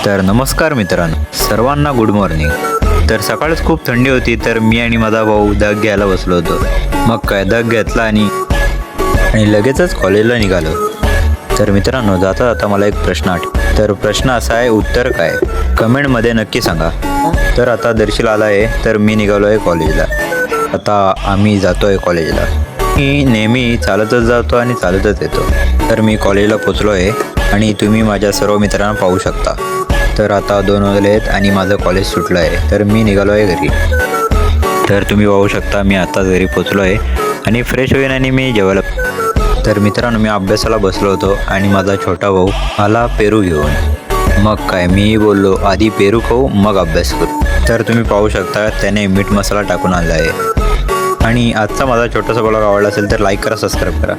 तर नमस्कार मित्रांनो, सर्वांना गुड मॉर्निंग. तर सकाळच खूप थंडी होती, तर मी आणि माझा भाऊ धग घ्यायला बसलो होतो. मग काय धग घेतला आणि लगेचच कॉलेजला निघालो. तर मित्रांनो, जाता जाता मला एक प्रश्न तर प्रश्न असा आहे, उत्तर काय कमेंटमध्ये नक्की सांगा. तर आता दर्शील आला आहे, तर मी निघालो आहे कॉलेजला. आता आम्ही जातो आहे कॉलेजला. मी नेहमी चालतच जातो आणि चालतच येतो. तर मी कॉलेजला पोचलो आहे आणि तुम्ही माझ्या सर्व मित्रांना पाहू शकता. तर आता 2 वाजले आहेत आणि माझं कॉलेज सुटलं आहे, तर मी निघालो आहे घरी. तर तुम्ही पाहू शकता, मी आत्ताच घरी पोचलो आहे आणि फ्रेश होईन आणि मी जेवायला. तर मित्रांनो, मी अभ्यासाला बसलो होतो आणि माझा छोटा भाऊ आला पेरू घेऊन. मग काय, मी बोललो आधी पेरू खाऊ मग अभ्यास करू. तर तुम्ही पाहू शकता, त्याने मीठ मसाला टाकून आणला आहे. आणि आजचा माझा छोटासा ब्लॉग आवडला असेल तर लाईक करा, सबस्क्राईब करा.